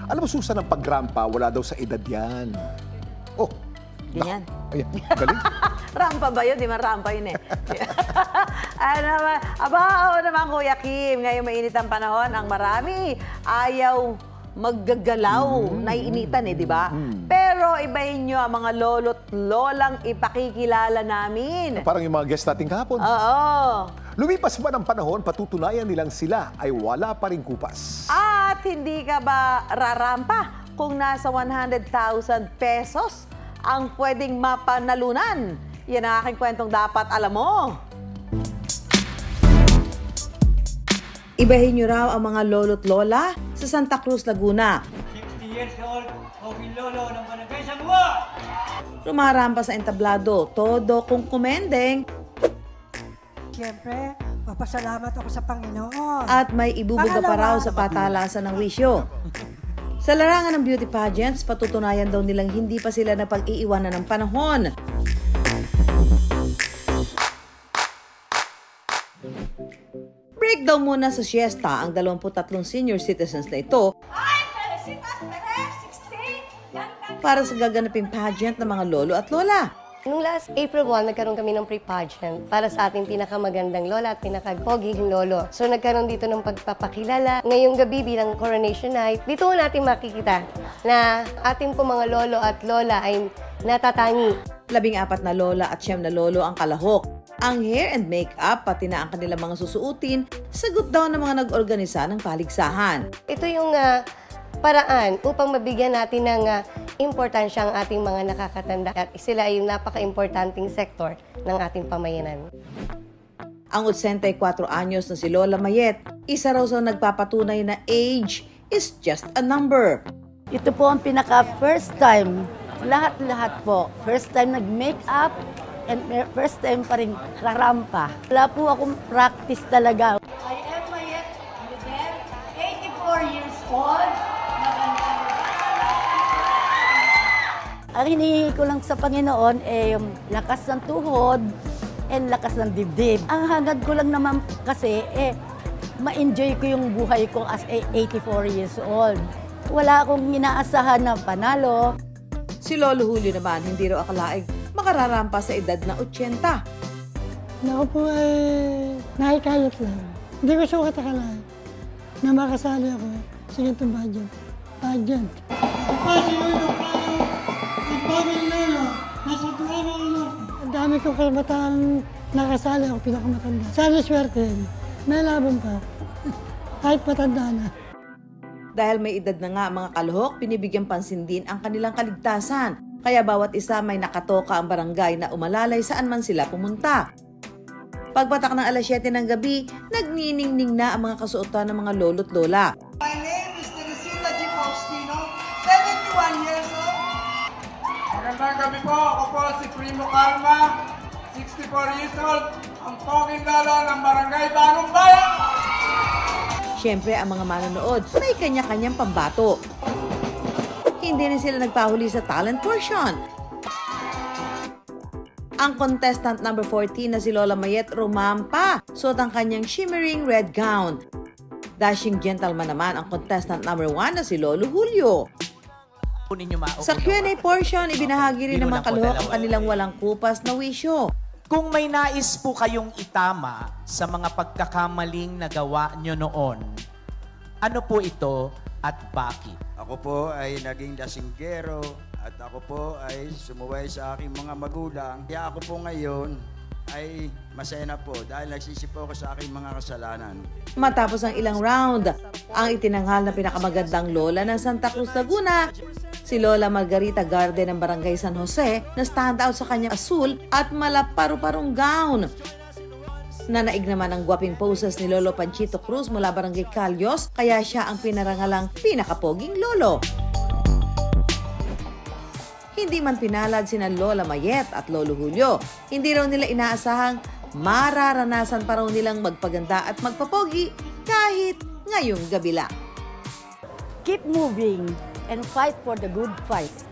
Alam mo, Susan, ang pagrampa, wala daw sa edad yan. Oh, Ganyan. Ayan, galing. Rampa ba yun? Di man rampa yun eh. Oo naman, Kuya Kim. Ngayong mainit ang panahon, ang marami ayaw maggagalaw. Naiinitan eh, di ba? Pero ibahin nyo ang mga lolo't lolang ipakikilala namin. Parang yung mga guest natin kahapon. Oo. Lumipas ba ng panahon, patutunayan nilang sila ay wala pa ring kupas. At hindi ka ba rarampa kung nasa 100,000 pesos ang pwedeng mapanalunan? Yan ang aking kwentong dapat alam mo. Ibahin nyo raw ang mga lolo't lola sa Santa Cruz, Laguna. 60 years old, Pogi Lolo ng Barangay Sangwa! Rumarampa sa entablado, todo kung kumendeng. Siyempre, papasalamat ako sa Panginoon. At may ibubuga pa raw sa patalasan ng wisyo. Sa larangan ng beauty pageants, patutunayan daw nilang hindi pa sila napag-iiwanan ng panahon. Break daw muna sa siesta ang 23 senior citizens na ito para sa gaganaping pageant ng mga lolo at lola. Nung last April 1, nagkaroon kami ng pre-pageant para sa ating pinakamagandang lola at pinakapoging lolo. So nagkaroon dito ng pagpapakilala. Ngayong gabi bilang coronation night, dito natin makikita na ating po mga lolo at lola ay natatangi. 14 na lola at 9 na lolo ang kalahok. Ang hair and makeup, pati na ang kanilang mga susuotin, sagot daw ng mga nag-organisa ng paligsahan. Ito yung paraan upang mabigyan natin ng importansya ang ating mga nakakatanda at sila ay yung napaka-importanting sektor ng ating pamayanan. Ang 84 anyos na si Lola Mayet, isa raw sa nagpapatunay na age is just a number. Ito po ang pinaka-first time, lahat-lahat po. First time nag-makeup and first time pa rin rarampa. Wala po akong practice talaga. I am Mayet Ludel, 84 years old. Ang hinihingi ko lang sa Panginoon ay lakas ng tuhod and lakas ng dibdib. Ang hangad ko lang naman kasi ma-enjoy ko yung buhay ko as 84 years old. Wala akong inaasahan na panalo. Si Lolo Julio naman, hindi raw akalaing makararampa sa edad na 80. Naku po ay nakikayot lang. Hindi ko sukat akalain na makasali ako sa ganitong pageant. Ang dami kong kabataan nakasali ako, pinakamatanda. Sana swerte, may laban pa. Kahit matanda na. Dahil may edad na nga ang mga kalahok, binibigyan pansin din ang kanilang kaligtasan. Kaya bawat isa may nakatoka ang barangay na umalalay saan man sila pumunta. Pagpatak ng alas 7 ng gabi, nagniningning na ang mga kasuotan ng mga lolo't lola. My name is Teresita G. Faustino, 71 years old. Magandang gabi po. Ako po si Primo Calma, 64 years old, ang poging lolo ng Barangay Bagong Bayan. Siyempre, ang mga manonood may kanya-kanyang pambato. Hindi rin sila nagpahuli sa talent portion. Ang contestant number 14 na si Lola Mayet rumampa, suot ang kanyang shimmering red gown. Dashing gentleman naman ang contestant number 1 na si Lolo Julio. Sa Q&A portion, ibinahagi rin ng mga kalahok ang kanilang walang kupas na wisyo. Kung may nais po kayong itama sa mga pagkakamaling nagawa nyo noon, ano po ito at bakit? Ako po ay naging dasinggero at ako po ay sumuway sa aking mga magulang. Kaya ako po ngayon ay masaya na po dahil nagsisipo ako sa aking mga kasalanan. Matapos ang ilang round, ang itinanghal na pinakamagandang lola ng Santa Cruz, Laguna, si Lola Margarita Garde ng Barangay San Jose na stand out sa kanyang asul at malaparu-parong gown. Nanaig naman ang gwaping poses ni Lolo Panchito Cruz mula Barangay Calyos, kaya siya ang pinarangalang pinakapoging lolo. Hindi man pinalad sina Lola Mayet at Lolo Julio, hindi raw nila inaasahang mararanasan pa raw nilang magpaganda at magpapogi kahit ngayong gabi lang. Keep moving and fight for the good fight.